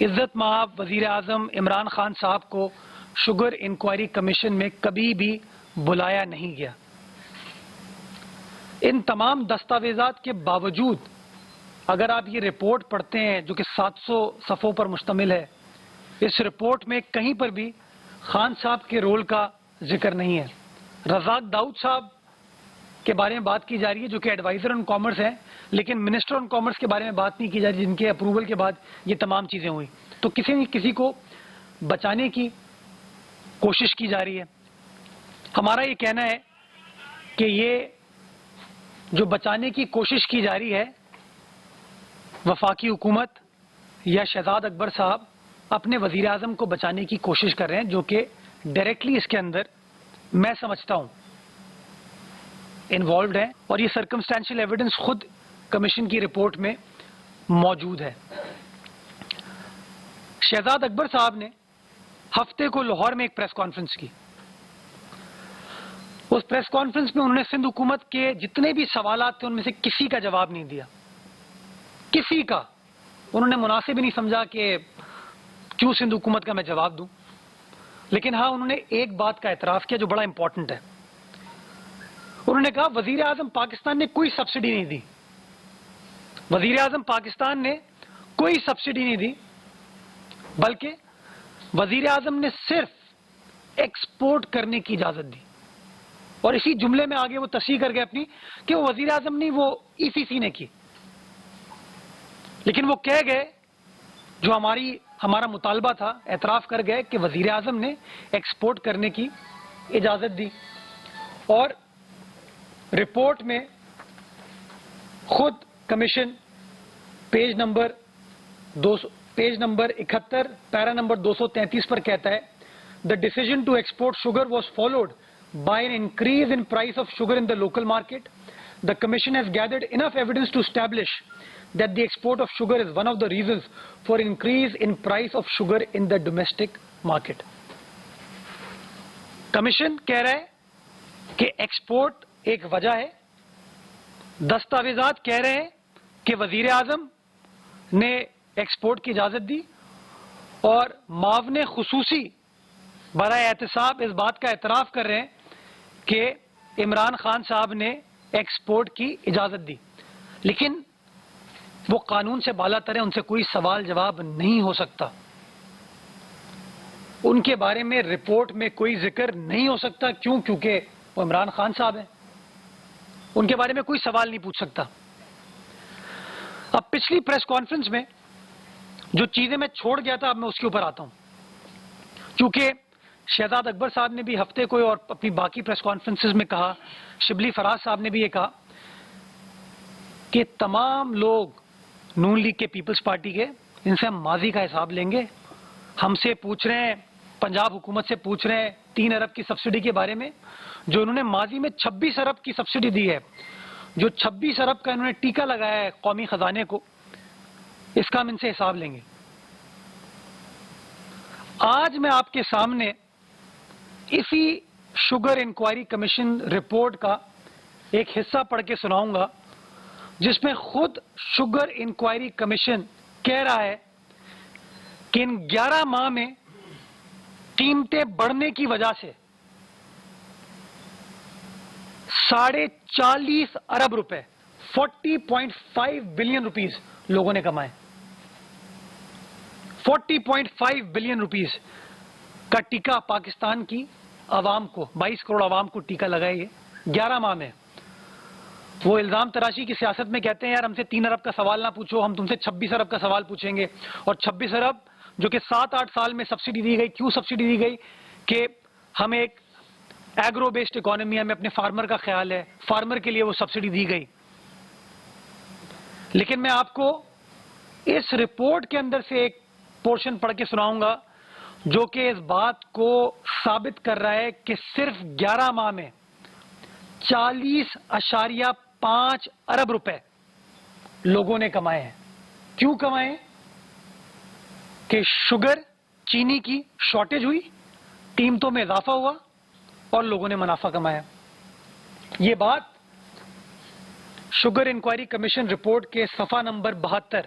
عزت مآب وزیر اعظم عمران خان صاحب کو شوگر انکوائری کمیشن میں کبھی بھی بلایا نہیں گیا۔ ان تمام دستاویزات کے باوجود اگر آپ یہ رپورٹ پڑھتے ہیں جو کہ 700 صفحوں پر مشتمل ہے، اس رپورٹ میں کہیں پر بھی خان صاحب کے رول کا ذکر نہیں ہے۔ رزاق داؤد صاحب کے بارے میں بات کی جا رہی ہے جو کہ ایڈوائزر آن کامرس ہیں، لیکن منسٹر آن کامرس کے بارے میں بات نہیں کی جا رہی جن کے اپروول کے بعد یہ تمام چیزیں ہوئی۔ تو کسی نہ کسی کو بچانے کی کوشش کی جا رہی ہے۔ ہمارا یہ کہنا ہے کہ یہ جو بچانے کی کوشش کی جا رہی ہے، وفاقی حکومت یا شہزاد اکبر صاحب اپنے وزیر اعظم کو بچانے کی کوشش کر رہے ہیں، جو کہ ڈائریکٹلی اس کے اندر میں سمجھتا ہوں انوالوڈ ہے، اور یہ سرکمسٹینشیل ایویڈنس خود کمیشن کی رپورٹ میں موجود ہے۔ شہزاد اکبر صاحب نے ہفتے کو لاہور میں ایک پریس کانفرنس کی۔ اس پریس کانفرنس میں انہوں نے سندھ حکومت کے جتنے بھی سوالات تھے ان میں سے کسی کا جواب نہیں دیا، کسی کا۔ انہوں نے مناسب ہی نہیں سمجھا کہ کیوں سندھ حکومت کا میں جواب دوں، لیکن ہاں انہوں نے ایک بات کا اعتراف کیا جو بڑا امپورٹنٹ ہے۔ انہوں نے کہا وزیر اعظم پاکستان نے کوئی سبسڈی نہیں دی، وزیر اعظم پاکستان نے کوئی سبسڈی نہیں دی، بلکہ وزیر اعظم نے صرف ایکسپورٹ کرنے کی اجازت دی۔ اور اسی جملے میں آگے وہ تصحیح کر گئے اپنی کہ وہ وزیر اعظم نہیں، وہ ای سی سی نے کی، لیکن وہ کہہ گئے جو ہمارا مطالبہ تھا، اعتراف کر گئے کہ وزیر اعظم نے ایکسپورٹ کرنے کی اجازت دی۔ اور رپورٹ میں خود کمیشن پیج نمبر 71 پیرا نمبر 233 پر کہتا ہے The decision to export sugar was followed by an increase in price of sugar in the local market. The Commission has gathered enough evidence to establish that the export of sugar is one of the reasons for increase in price of sugar in the domestic market. Commission کہہ رہا ہے کہ export ایک وجہ ہے، دستاویزات کہہ رہے ہیں کہ وزیر اعظم نے ایکسپورٹ کی اجازت دی، اور معاون خصوصی برائے احتساب اس بات کا اعتراف کر رہے ہیں کہ عمران خان صاحب نے ایکسپورٹ کی اجازت دی، لیکن وہ قانون سے بالا تر ہیں، ان سے کوئی سوال جواب نہیں ہو سکتا، ان کے بارے میں رپورٹ میں کوئی ذکر نہیں ہو سکتا۔ کیوں؟ کیونکہ وہ عمران خان صاحب ہیں، ان کے بارے میں کوئی سوال نہیں پوچھ سکتا۔ اب پچھلی پریس کانفرنس میں جو چیزیں میں چھوڑ گیا تھا اب میں اس کے اوپر آتا ہوں، کیونکہ شہزاد اکبر صاحب نے بھی ہفتے کو اور اپنی باقی پریس کانفرنسز میں کہا، شبلی فراز صاحب نے بھی یہ کہا کہ تمام لوگ نون لیگ کے پیپلز پارٹی کے، ان سے ہم ماضی کا حساب لیں گے۔ ہم سے پوچھ رہے ہیں، پنجاب حکومت سے پوچھ رہے ہیں 3 ارب کی سبسڈی کے بارے میں، جو انہوں نے ماضی میں 26 ارب کی سبسڈی دی ہے، جو 26 ارب کا انہوں نے ٹیکہ لگایا ہے قومی خزانے کو، اس کا ہم ان سے حساب لیں گے۔ آج میں آپ کے سامنے اسی شوگر انکوائری کمیشن رپورٹ کا ایک حصہ پڑھ کے سناؤں گا، جس میں خود شوگر انکوائری کمیشن کہہ رہا ہے کہ ان 11 ماہ میں قیمتیں بڑھنے کی وجہ سے 40.5 ارب روپے 40.5 بلین روپیز لوگوں نے کمائے۔ 40.5 بلین روپیز کا ٹیکہ پاکستان کی عوام کو، 22 کروڑ عوام کو ٹیکہ لگائے یہ 11 ماہ میں۔ وہ الزام تراشی کی سیاست میں کہتے ہیں یار ہم سے 3 ارب کا سوال نہ پوچھو، ہم تم سے 26 ارب کا سوال پوچھیں گے۔ اور 26 ارب جو کہ 7-8 سال میں سبسڈی دی گئی، کیوں سبسڈی دی گئی؟ کہ ہم ایک ایگرو بیسڈ اکانومی، ہمیں اپنے فارمر کا خیال ہے، فارمر کے لیے وہ سبسڈی دی گئی۔ لیکن میں آپ کو اس رپورٹ کے اندر سے ایک پورشن پڑھ کے سناؤں گا جو کہ اس بات کو ثابت کر رہا ہے کہ صرف 11 ماہ میں 40.5 ارب روپے لوگوں نے کمائے ہیں۔ کیوں کمائے؟ کہ شوگر، چینی کی شارٹیج ہوئی، قیمتوں میں اضافہ ہوا اور لوگوں نے منافع کمایا۔ یہ بات شوگر انکوائری کمیشن رپورٹ کے صفحہ number 72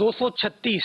236,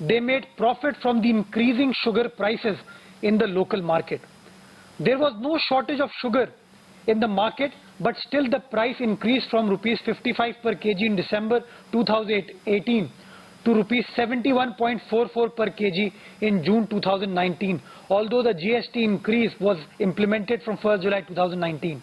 they made profit from the increasing sugar prices in the local market. There was no shortage of sugar in the market, but still the price increased from rupees 55 per kg in December 2018 to rupees 71.44 per kg in June 2019, although the GST increase was implemented from 1st July 2019.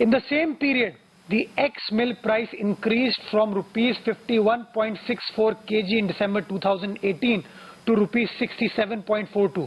in the same period, the ex-milk price increased from rupees 51.64 kg in December 2018 to rupees 67.42,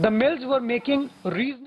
The mills were making reason।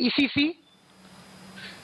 ECC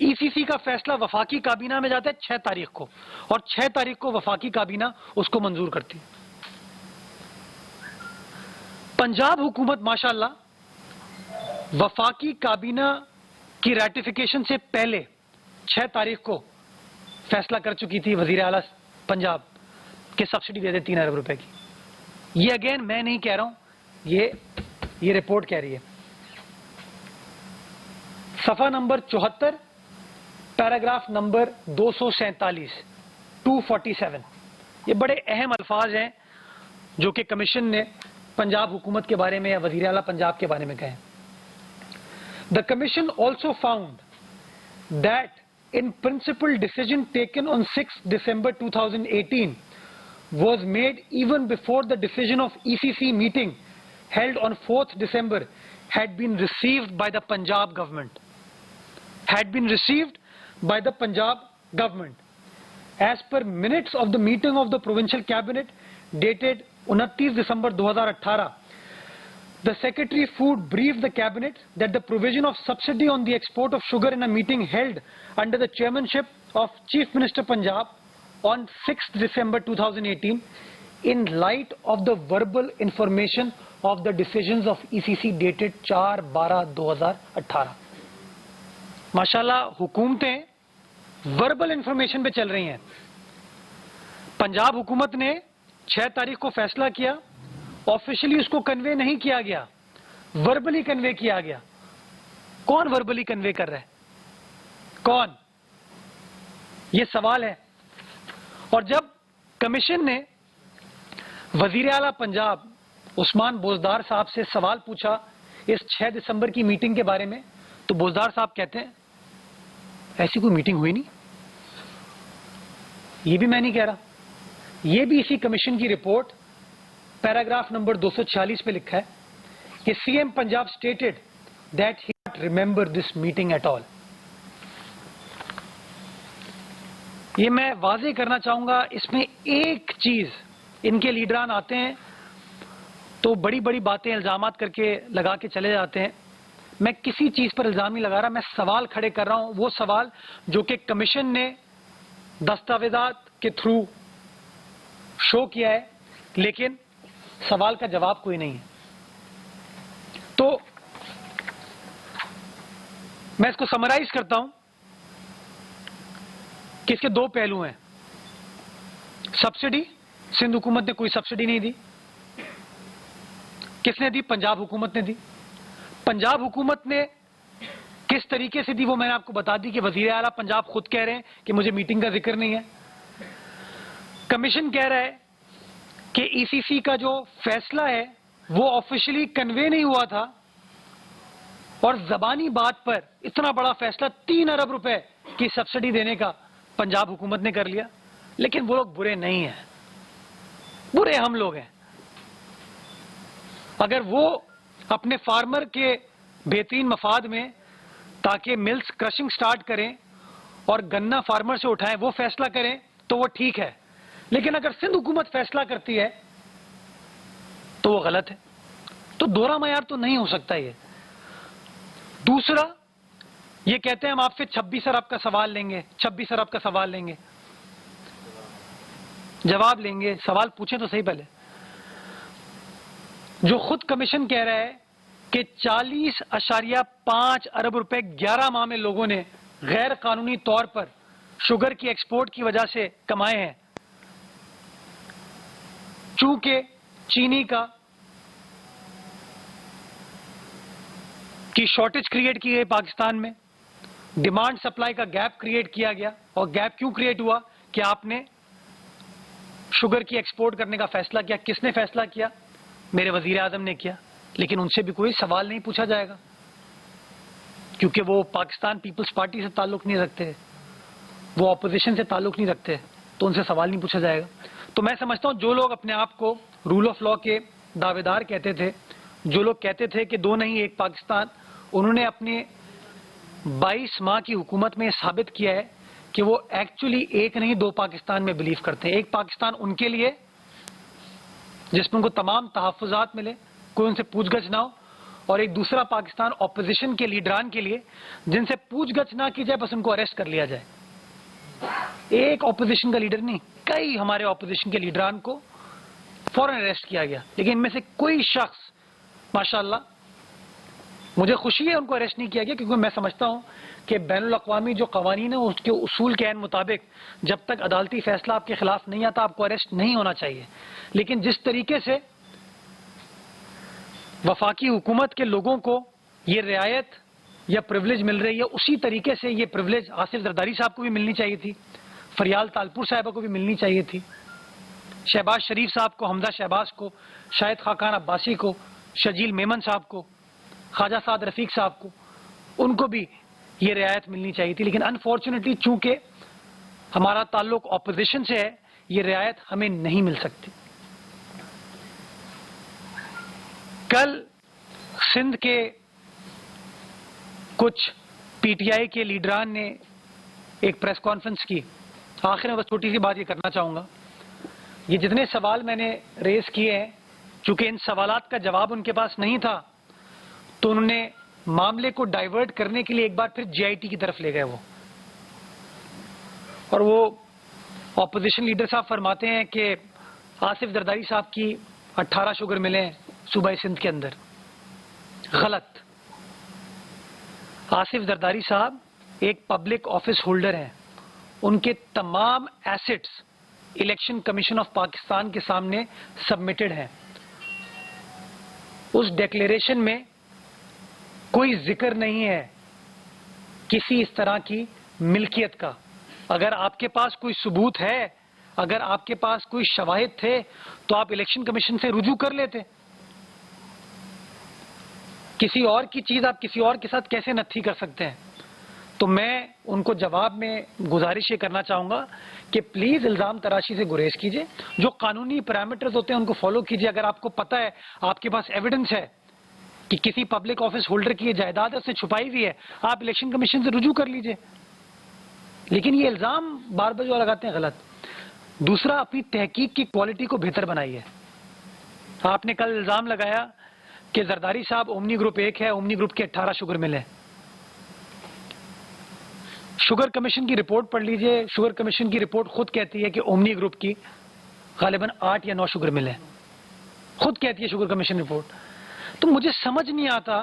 ای سی سی کا فیصلہ وفاقی کابینہ میں جاتا ہے 6 تاریخ کو، اور 6 تاریخ کو وفاقی کابینہ اس کو منظور کرتی ہے۔ پنجاب حکومت ماشاءاللہ وفاقی کابینہ کی ریٹیفیکیشن سے پہلے 6 تاریخ کو فیصلہ کر چکی تھی وزیر اعلیٰ پنجاب کہ سبسڈی دے دے 3 ارب روپے کی۔ یہ اگین میں نہیں کہہ رہا ہوں، یہ رپورٹ کہہ رہی ہے۔ صفحہ نمبر 74، پیراگراف نمبر 247، 247، یہ بڑے اہم الفاظ ہیں جو کہ کمیشن نے پنجاب حکومت کے بارے میں یا وزیر اعلیٰ پنجاب کے بارے میں کہے۔ The commission also found that in principle decision taken on 6 December 2018 was made even before the decision of ECC meeting held on 4th December had been received by the Punjab government. As per minutes of the meeting of the provincial cabinet dated 29 December 2018, the Secretary Food briefed the cabinet that the provision of subsidy on the export of sugar in a meeting held under the chairmanship of Chief Minister Punjab on 6th December 2018 in light of the verbal information of the decisions of ECC dated 4/12/2018. ماشاءاللہ حکومتیں verbal information پہ چل رہی ہیں۔ پنجاب حکومت نے 6 تاریخ کو فیصلہ کیا، آفیشلی اس کو کنوے نہیں کیا گیا، وربلی کنوے کیا گیا۔ کون وربلی کنوے کر رہا ہے؟ کون؟ یہ سوال ہے۔ اور جب کمیشن نے وزیر اعلیٰ پنجاب عثمان بوزدار صاحب سے سوال پوچھا اس 6 دسمبر کی میٹنگ کے بارے میں، تو بوزدار صاحب کہتے ہیں ایسی کوئی میٹنگ ہوئی نہیں۔ یہ بھی میں نہیں کہہ رہا، یہ بھی اسی کمیشن کی رپورٹ پیراگراف نمبر 246 پہ لکھا ہے کہ C M Punjab stated that he don't remember this meeting at all. یہ میں واضح کرنا چاہوں گا، اس میں ایک چیز، ان کے لیڈران آتے ہیں تو بڑی بڑی باتیں الزامات کر کے لگا کے چلے جاتے ہیں۔ میں کسی چیز پر الزام نہیں لگا رہا، میں سوال کھڑے کر رہا ہوں، وہ سوال جو کہ کمیشن نے دستاویزات کے تھرو شو کیا ہے، لیکن سوال کا جواب کوئی نہیں ہے۔ تو میں اس کو سمرائز کرتا ہوں کہ اس کے 2 پہلو ہیں۔ سبسڈی، سندھ حکومت نے کوئی سبسڈی نہیں دی۔ کس نے دی؟ پنجاب حکومت نے دی۔ پنجاب حکومت نے کس طریقے سے دی وہ میں نے آپ کو بتا دی کہ وزیر اعلیٰ پنجاب خود کہہ رہے ہیں کہ مجھے میٹنگ کا ذکر نہیں ہے۔ کمیشن کہہ رہا ہے کہ ای سی سی کا جو فیصلہ ہے وہ آفیشلی کنوے نہیں ہوا تھا، اور زبانی بات پر اتنا بڑا فیصلہ 3 ارب روپے کی سبسڈی دینے کا پنجاب حکومت نے کر لیا۔ لیکن وہ لوگ برے نہیں ہیں، برے ہم لوگ ہیں۔ اگر وہ اپنے فارمر کے بہترین مفاد میں تاکہ ملز کرشنگ سٹارٹ کریں اور گنا فارمر سے اٹھائیں وہ فیصلہ کریں تو وہ ٹھیک ہے، لیکن اگر سندھ حکومت فیصلہ کرتی ہے تو وہ غلط ہے۔ تو دوہرا معیار تو نہیں ہو سکتا یہ۔ دوسرا، یہ کہتے ہیں ہم آپ سے 26 ارب کا سوال لیں گے، 26 ارب کا سوال لیں گے، جواب لیں گے۔ سوال پوچھیں تو صحیح پہلے۔ جو خود کمیشن کہہ رہا ہے کہ 40.5 ارب روپے 11 ماہ میں لوگوں نے غیر قانونی طور پر شوگر کی ایکسپورٹ کی وجہ سے کمائے ہیں، چونکہ چینی کی شارٹیج کریٹ کی گئی پاکستان میں، ڈیمانڈ سپلائی کا گیپ کریٹ کیا گیا۔ اور گیپ کیوں کریٹ ہوا؟ کہ آپ نے شوگر کی ایکسپورٹ کرنے کا فیصلہ کیا۔ کس نے فیصلہ کیا؟ میرے وزیر اعظم نے کیا، لیکن ان سے بھی کوئی سوال نہیں پوچھا جائے گا کیونکہ وہ پاکستان پیپلز پارٹی سے تعلق نہیں رکھتے، وہ اپوزیشن سے تعلق نہیں رکھتے، تو ان سے سوال نہیں پوچھا جائے گا۔ تو میں سمجھتا ہوں جو لوگ اپنے آپ کو رول آف لا کے دعوے دار کہتے تھے، جو لوگ کہتے تھے کہ 2 نہیں 1 پاکستان، انہوں نے اپنے 22 ماہ کی حکومت میں یہ ثابت کیا ہے کہ وہ ایکچولی 1 نہیں 2 پاکستان میں بلیو کرتے ہیں۔ 1 پاکستان ان کے لیے جس میں ان کو تمام تحفظات ملے، کوئی ان سے پوچھ گچھ نہ ہو، اور ایک دوسرا پاکستان اپوزیشن کے لیڈران کے لیے جن سے پوچھ گچھ نہ کی جائے، بس ان کو اریسٹ کر لیا جائے. ایک اپوزیشن کا لیڈر نہیں، کئی ہمارے اپوزیشن کے لیڈران کو فوراً اریسٹ کیا گیا، لیکن ان میں سے کوئی شخص ماشاءاللہ مجھے خوشی ہے ان کو اریسٹ نہیں کیا گیا، کیونکہ میں سمجھتا ہوں کہ بین الاقوامی جو قوانین ہیں اس کے اصول کے عین مطابق جب تک عدالتی فیصلہ آپ کے خلاف نہیں آتا آپ کو اریسٹ نہیں ہونا چاہیے. لیکن جس طریقے سے وفاقی حکومت کے لوگوں کو یہ رعایت یا پریولیج مل رہی ہے، اسی طریقے سے یہ پریولیج آصف زرداری صاحب کو بھی ملنی چاہیے تھی، فریال تالپور صاحبہ کو بھی ملنی چاہیے تھی، شہباز شریف صاحب کو، حمزہ شہباز کو، شاہد خاقان عباسی کو، شجیل میمن صاحب کو، خواجہ سعد رفیق صاحب کو، ان کو بھی یہ رعایت ملنی چاہیے تھی. لیکن انفارچونیٹلی چونکہ ہمارا تعلق اپوزیشن سے ہے، یہ رعایت ہمیں نہیں مل سکتی. کل سندھ کے کچھ پی ٹی آئی کے لیڈران نے ایک پریس کانفرنس کی. آخر میں بس چھوٹی سی بات یہ کرنا چاہوں گا، یہ جتنے سوال میں نے ریز کیے ہیں، چونکہ ان سوالات کا جواب ان کے پاس نہیں تھا تو انہوں نے معاملے کو ڈائیورٹ کرنے کے لیے ایک بار پھر جے آئی ٹی کی طرف لے گئے اور وہ اپوزیشن لیڈر صاحب فرماتے ہیں کہ آصف زرداری صاحب کی 18 شوگر ملے ہیں صوبہ سندھ کے اندر. غلط. آصف زرداری صاحب ایک پبلک آفس ہولڈر ہیں، ان کے تمام assets election commission of Pakistan کے سامنے سبمیٹڈ ہیں. اس ڈیکلیریشن میں کوئی ذکر نہیں ہے کسی اس طرح کی ملکیت کا. اگر آپ کے پاس کوئی ثبوت ہے، اگر آپ کے پاس کوئی شواہد تھے تو آپ الیکشن کمیشن سے رجوع کر لیتے. کسی اور کی چیز آپ کسی اور کے ساتھ کیسے نتھی کر سکتے ہیں؟ تو میں ان کو جواب میں گزارش یہ کرنا چاہوں گا کہ پلیز الزام تراشی سے گریز کیجئے، جو قانونی پیرامیٹرز ہوتے ہیں ان کو فالو کیجئے. اگر آپ کو پتہ ہے، آپ کے پاس ایویڈنس ہے کہ کسی پبلک آفس ہولڈر کی یہ جائیداد اس نے چھپائی ہوئی ہے، آپ الیکشن کمیشن سے رجوع کر لیجئے. لیکن یہ الزام بار بار جو لگاتے ہیں غلط. دوسرا، اپنی تحقیق کی کوالٹی کو بہتر بنائیے. آپ نے کل الزام لگایا کہ زرداری صاحب اومنی گروپ 1 ہے، اومنی گروپ کے 18 شوگر ملے. شوگر کمیشن کی رپورٹ پڑھ لیجئے. شوگر کمیشن کی رپورٹ خود کہتی ہے کہ اومنی گروپ کی غالباً 8 یا 9 شوگر ملے. خود کہتی ہے شوگر کمیشن رپورٹ. تو مجھے سمجھ نہیں آتا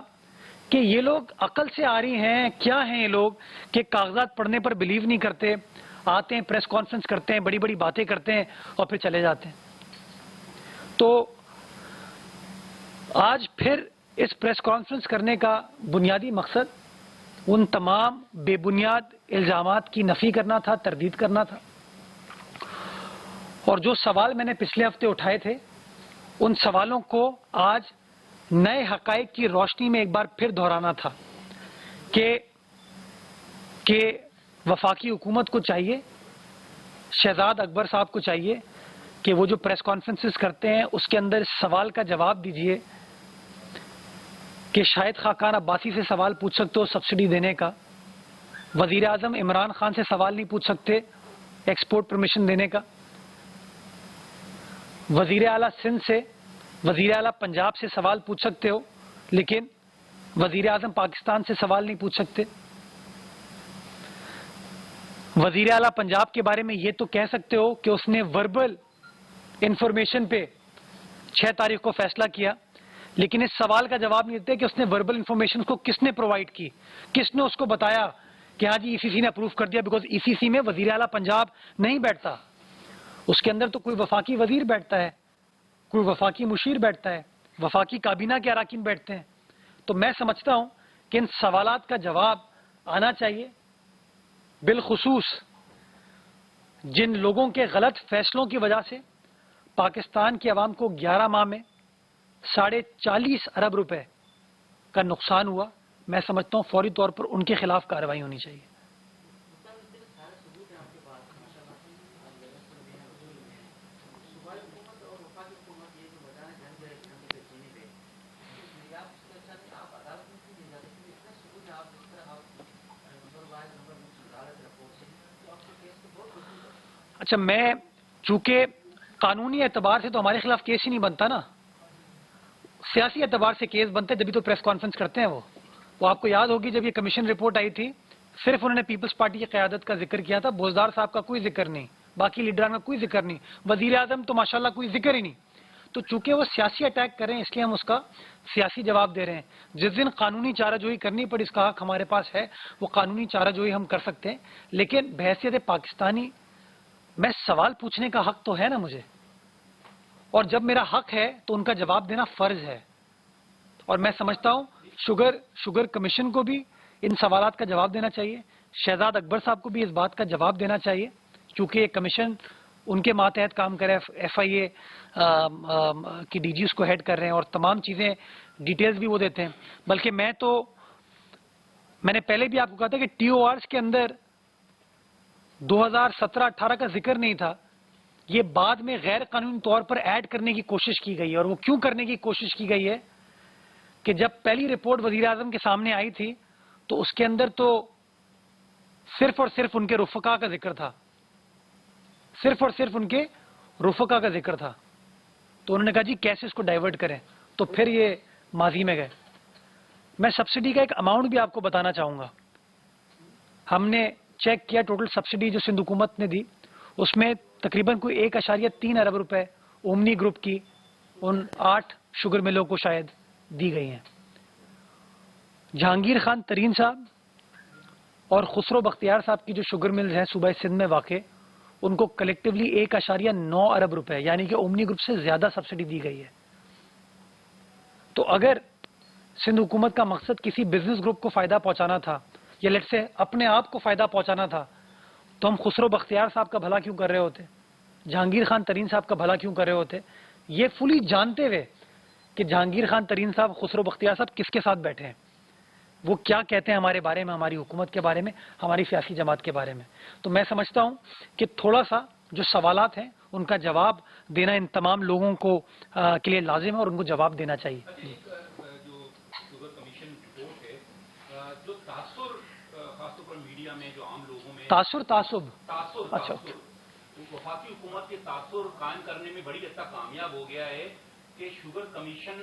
کہ یہ لوگ عقل سے آ رہی ہیں کیا ہیں یہ لوگ کہ کاغذات پڑھنے پر بلیو نہیں کرتے، آتے ہیں پریس کانفرنس کرتے ہیں، بڑی بڑی باتیں کرتے ہیں اور پھر چلے جاتے ہیں. تو آج پھر اس پریس کانفرنس کرنے کا بنیادی مقصد ان تمام بے بنیاد الزامات کی نفی کرنا تھا، تردید کرنا تھا. اور جو سوال میں نے پچھلے ہفتے اٹھائے تھے ان سوالوں کو آج نئے حقائق کی روشنی میں ایک بار پھر دہرانا تھا کہ وفاقی حکومت کو چاہیے، شہزاد اکبر صاحب کو چاہیے کہ وہ جو پریس کانفرنسز کرتے ہیں اس کے اندر اس سوال کا جواب دیجئے کہ شاہد خاقان عباسی سے سوال پوچھ سکتے ہو سبسڈی دینے کا، وزیر اعظم عمران خان سے سوال نہیں پوچھ سکتے ایکسپورٹ پرمیشن دینے کا، وزیر اعلیٰ سندھ سے، وزیر اعلیٰ پنجاب سے سوال پوچھ سکتے ہو لیکن وزیر اعظم پاکستان سے سوال نہیں پوچھ سکتے. وزیر اعلیٰ پنجاب کے بارے میں یہ تو کہہ سکتے ہو کہ اس نے وربل انفارمیشن پہ 6 تاریخ کو فیصلہ کیا، لیکن اس سوال کا جواب نہیں دیتے کہ اس نے وربل انفارمیشن کو کس نے پرووائڈ کی، کس نے اس کو بتایا کہ ہاں جی ای سی سی نے اپروو کر دیا. بیکاز ای سی سی میں وزیر اعلیٰ پنجاب نہیں بیٹھتا، اس کے اندر تو کوئی وفاقی وزیر بیٹھتا ہے، کوئی وفاقی مشیر بیٹھتا ہے، وفاقی کابینہ کے اراکین بیٹھتے ہیں. تو میں سمجھتا ہوں کہ ان سوالات کا جواب آنا چاہیے، بالخصوص جن لوگوں کے غلط فیصلوں کی وجہ سے پاکستان کی عوام کو 11 ماہ میں 40.5 ارب روپے کا نقصان ہوا. میں سمجھتا ہوں فوری طور پر ان کے خلاف کارروائی ہونی چاہیے. اچھا، میں چونکہ قانونی اعتبار سے تو ہمارے خلاف کیس ہی نہیں بنتا نا، سیاسی اعتبار سے کیس بنتے ہیں جبھی تو پریس کانفرنس کرتے ہیں. وہ آپ کو یاد ہوگی جب یہ کمیشن رپورٹ آئی تھی صرف انہوں نے پیپلز پارٹی کی قیادت کا ذکر کیا تھا, بوزدار صاحب کا کوئی ذکر نہیں, باقی لیڈران کا کوئی ذکر نہیں, وزیر اعظم تو ماشاءاللہ کوئی ذکر ہی نہیں. تو چونکہ وہ سیاسی اٹیک کر رہے ہیں اس لیے ہم اس کا سیاسی جواب دے رہے ہیں. جس دن قانونی چارہ جوئی کرنی پڑی اس کا حق ہمارے پاس ہے, وہ قانونی چارہ جوئی ہم کر سکتے ہیں. لیکن بحیثیت پاکستانی میں سوال پوچھنے کا حق تو ہے نا مجھے, اور جب میرا حق ہے تو ان کا جواب دینا فرض ہے. اور میں سمجھتا ہوں شوگر کمیشن کو بھی ان سوالات کا جواب دینا چاہیے, شہزاد اکبر صاحب کو بھی اس بات کا جواب دینا چاہیے چونکہ یہ کمیشن ان کے ماتحت کام کر رہے ہیں, ایف آئی اے کی ڈی جی اس کو ہیڈ کر رہے ہیں اور تمام چیزیں ڈیٹیلز بھی وہ دیتے ہیں. بلکہ میں نے پہلے بھی آپ کو کہا تھا کہ ٹی او آرز کے اندر 2017-18 کا ذکر نہیں تھا, یہ بعد میں غیر قانونی طور پر ایڈ کرنے کی کوشش کی گئی ہے. اور وہ کیوں کرنے کی کوشش کی گئی ہے کہ جب پہلی رپورٹ وزیر اعظم کے سامنے آئی تھی تو اس کے اندر تو صرف اور صرف ان کے رفقا کا ذکر تھا, صرف اور صرف ان کے رفقا کا ذکر تھا. تو انہوں نے کہا جی کیسے اس کو ڈائیورٹ کریں, تو پھر یہ ماضی میں گئے. میں سبسڈی کا ایک اماؤنٹ بھی آپ کو بتانا چاہوں گا. ہم نے چیک کیا ٹوٹل سبسڈی جو سندھ حکومت نے دی اس میں تقریباً کوئی 1.3 ارب روپے اومنی گروپ کی ان 8 شوگر ملوں کو شاید دی گئی ہیں. جہانگیر خان ترین صاحب اور خسرو بختیار صاحب کی جو شوگر ملز ہیں صوبہ سندھ میں واقع, ان کو کلیکٹیولی 1.9 ارب روپے یعنی کہ اومنی گروپ سے زیادہ سبسڈی دی گئی ہے. تو اگر سندھ حکومت کا مقصد کسی بزنس گروپ کو فائدہ پہنچانا تھا یا لیٹ سے اپنے آپ کو فائدہ پہنچانا تھا تو ہم خسرو بختیار صاحب کا بھلا کیوں کر رہے ہوتے, جہانگیر خان ترین صاحب کا بھلا کیوں کر رہے ہوتے, یہ فلی جانتے ہوئے کہ جہانگیر خان ترین صاحب خسرو بختیار صاحب کس کے ساتھ بیٹھے ہیں, وہ کیا کہتے ہیں ہمارے بارے میں, ہماری حکومت کے بارے میں, ہماری سیاسی جماعت کے بارے میں. تو میں سمجھتا ہوں کہ تھوڑا سا جو سوالات ہیں ان کا جواب دینا ان تمام لوگوں کو کے لیے لازم ہے اور ان کو جواب دینا چاہیے. جو شوگر کمیشن رپورٹ ہے, جو تاثر خاص طور پر میڈیا میں جو عام لوگوں میں تعصب اچھا وفاقی حکومت کے تاثر قائم کرنے میں بڑی حد تک کامیاب ہو گیا ہے کہ شوگر کمیشن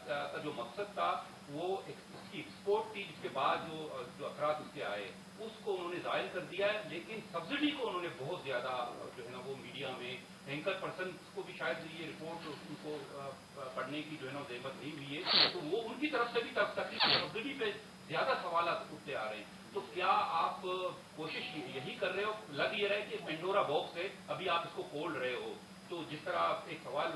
کا جو مقصد تھا وہ اس کی ایکسپورٹ تھی, جس کے بعد جو اثرات اس کے آئے اس کو انہوں نے ظاہر کر دیا ہے. لیکن سبسڈی کو انہوں نے بہت زیادہ جو ہے نا وہ میڈیا میں اینکر پرسن کو بھی شاید یہ رپورٹ ان کو پڑھنے کی جو ہے نا زحمت نہیں ہوئی ہے, تو وہ ان کی طرف سے بھی تکلیف سبسڈی پہ زیادہ سوالات اٹھتے آ رہے ہیں. تو کیا آپ کوشش یہی کر رہے ہو, لگ یہ رہا ہے کہ پینڈورا باکس ہے, ابھی آپ اس کو کھول رہے ہو. تو جس طرح آپ ایک سوال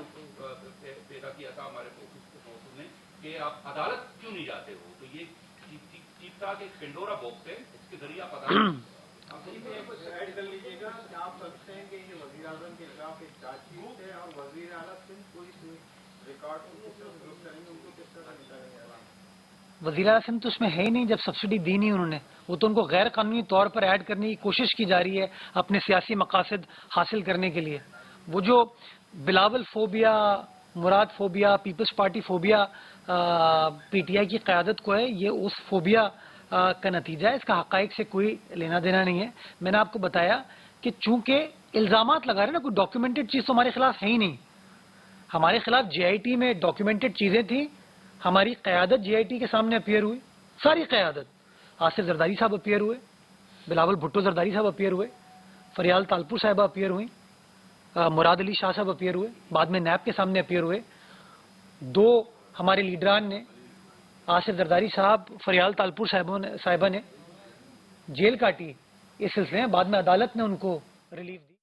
پیدا کیا تھا ہمارے موضوع نے کہ آپ عدالت کیوں نہیں جاتے ہو, تو یہ ٹھیک ٹھاک ایک پینڈورا باکس ہے, اس کے ذریعے آپ عدالت ایڈ کر لیجیے گا. کیا آپ سمجھتے ہیں کہ یہ وزیر اعظم کے خلاف ایک چارج شیٹ ہے اور وزیر اعلیٰ سندھ کوئی ریکارڈ کریں گے, ان کو کس طرح نکالیں گے؟ وزیر اعلیٰ سندھ تو اس میں ہے ہی نہیں جب سبسڈی دی نہیں انہوں نے. وہ تو ان کو غیر قانونی طور پر ایڈ کرنے کی کوشش کی جا رہی ہے اپنے سیاسی مقاصد حاصل کرنے کے لیے. وہ جو Bilawal phobia, Murad phobia, Peoples Party phobia P T I کی قیادت کو ہے, یہ اس فوبیا کا نتیجہ ہے, اس کا حقائق سے کوئی لینا دینا نہیں ہے. میں نے آپ کو بتایا کہ چونکہ الزامات لگا رہے ہیں نا, کوئی ڈاکیومنٹڈ چیز تو ہمارے خلاف ہے ہی نہیں. ہمارے خلاف جے آئی ٹی میں ڈاکیومنٹڈ چیزیں تھیں, ہماری قیادت جے آئی ٹی کے سامنے اپیئر ہوئی, ساری قیادت. آصف زرداری صاحب اپیئر ہوئے, بلاول بھٹو زرداری صاحب اپیئر ہوئے, فریال تالپور صاحبہ اپیئر ہوئیں, مراد علی شاہ صاحب اپیئر ہوئے, بعد میں نیب کے سامنے اپیئر ہوئے. 2 ہمارے لیڈران نے, آصف زرداری صاحب, فریال تالپور صاحبہ نے جیل کاٹی اس سلسلے میں, بعد میں عدالت نے ان کو ریلیف دی.